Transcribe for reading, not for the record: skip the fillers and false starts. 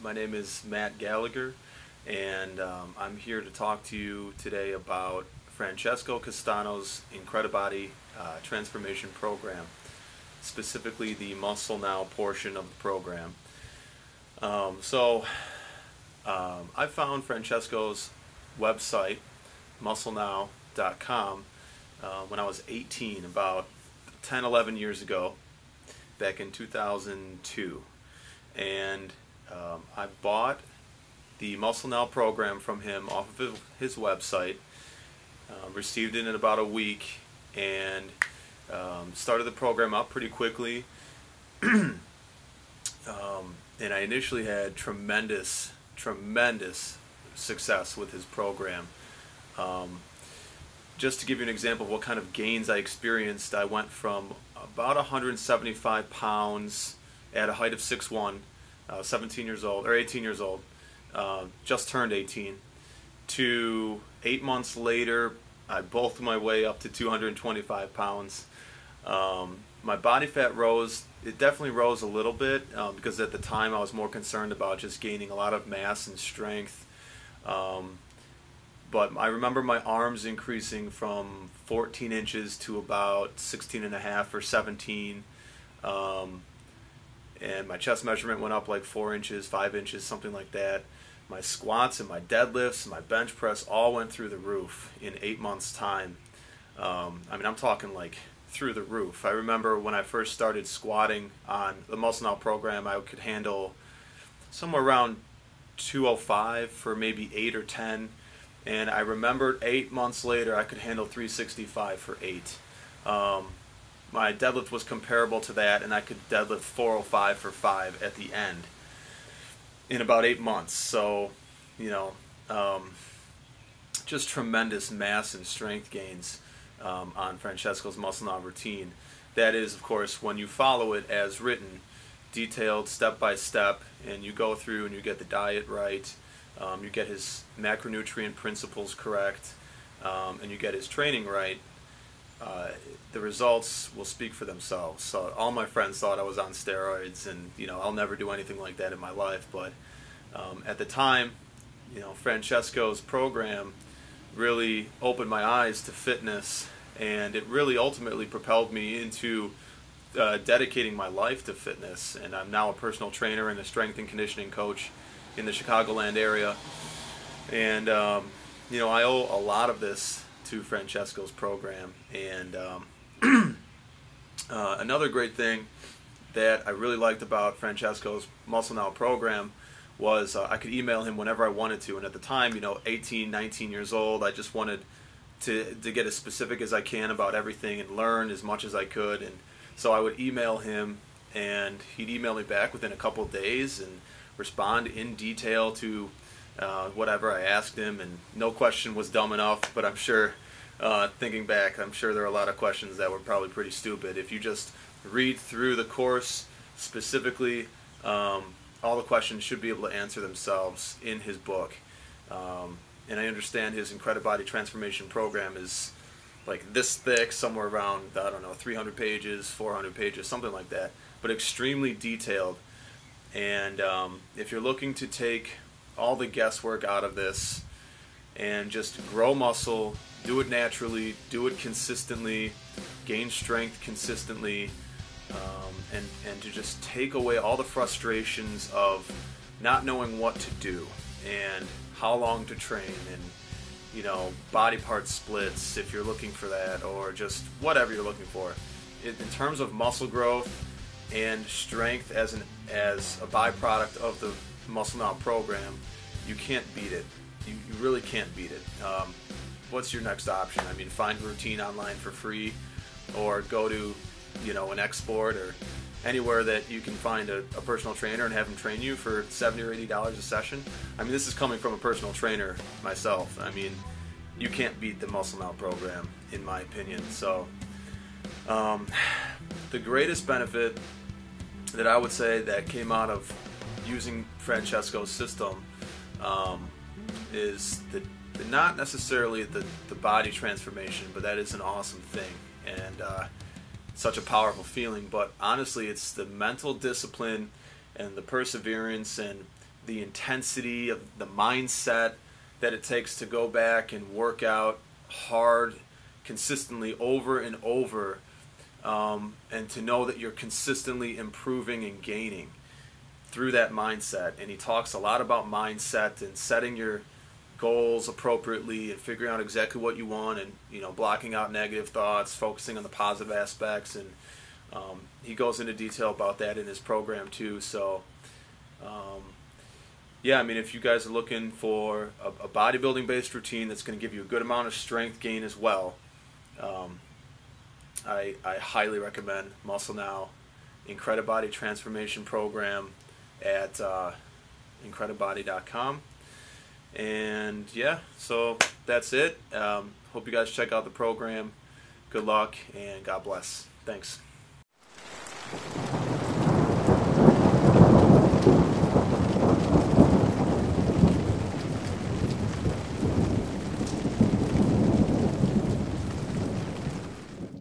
My name is Matt Gallagher, and I'm here to talk to you today about Francesco Castano's Incredibody Transformation Program, specifically the Muscle Now portion of the program. I found Francesco's website, musclenow.com, when I was 18, about 10, 11 years ago, back in 2002. And I bought the Muscle Now program from him off of his website, received it in about a week, and started the program up pretty quickly. And I initially had tremendous success with his program. Just to give you an example of what kind of gains I experienced, I went from about 175 pounds at a height of 6'1", 17 years old, or 18 years old, just turned 18, to 8 months later, I bulked my way up to 225 pounds. My body fat rose. It definitely rose a little bit because at the time I was more concerned about just gaining a lot of mass and strength. But I remember my arms increasing from 14 inches to about 16 and a half or 17. And my chest measurement went up like 4 inches, 5 inches, something like that. My squats and my deadlifts and my bench press all went through the roof in 8 months' time. I'm talking like through the roof. I remember when I first started squatting on the Muscle Now program, I could handle somewhere around 205 for maybe 8 or 10. And I remembered 8 months later I could handle 365 for 8. My deadlift was comparable to that, and I could deadlift 405 for 5 at the end in about 8 months. So, just tremendous mass and strength gains on Francesco's Muscle Now routine. That is, of course, when you follow it as written, detailed step by step, and you go through and you get the diet right. You get his macronutrient principles correct, and you get his training right, the results will speak for themselves. So all my friends thought I was on steroids, and I'll never do anything like that in my life. But at the time, Francesco's program really opened my eyes to fitness, and it really ultimately propelled me into dedicating my life to fitness. And I'm now a personal trainer and a strength and conditioning coach in the Chicagoland area, and I owe a lot of this to Francesco's program. And another great thing that I really liked about Francesco's Muscle Now program was I could email him whenever I wanted to. And at the time, 18, 19 years old, I just wanted to get as specific as I can about everything and learn as much as I could. And so I would email him, and he'd email me back within a couple of days and respond in detail to whatever I asked him, and no question was dumb enough. But I'm sure, thinking back, I'm sure there are a lot of questions that were probably pretty stupid. If you just read through the course specifically, all the questions should be able to answer themselves in his book. And I understand his Incredibody Transformation Program is like this thick, somewhere around, 300 pages, 400 pages, something like that, but extremely detailed. And if you're looking to take all the guesswork out of this and just grow muscle, do it naturally, do it consistently, gain strength consistently, and to just take away all the frustrations of not knowing what to do and how long to train, and body part splits if you're looking for that, or just whatever you're looking for. In terms of muscle growth and strength as a byproduct of the Muscle Now program, you can't beat it. You really can't beat it. What's your next option? Find routine online for free, or go to an Export or anywhere that you can find a personal trainer and have him train you for $70 or $80 a session. This is coming from a personal trainer myself. You can't beat the Muscle Now program, in my opinion. So the greatest benefit that I would say that came out of using Francesco's system is not necessarily the body transformation, but that is an awesome thing, and such a powerful feeling. But honestly, it's the mental discipline and the perseverance and the intensity of the mindset that it takes to go back and work out hard consistently over and over, and to know that you're consistently improving and gaining through that mindset. And he talks a lot about mindset and setting your goals appropriately and figuring out exactly what you want, and blocking out negative thoughts, focusing on the positive aspects. And he goes into detail about that in his program too. So yeah, I mean, if you guys are looking for a bodybuilding based routine that's going to give you a good amount of strength gain as well, I highly recommend Muscle Now Incredibody Transformation Program at incredibody.com. And yeah, so that's it. Hope you guys check out the program. Good luck and God bless. Thanks.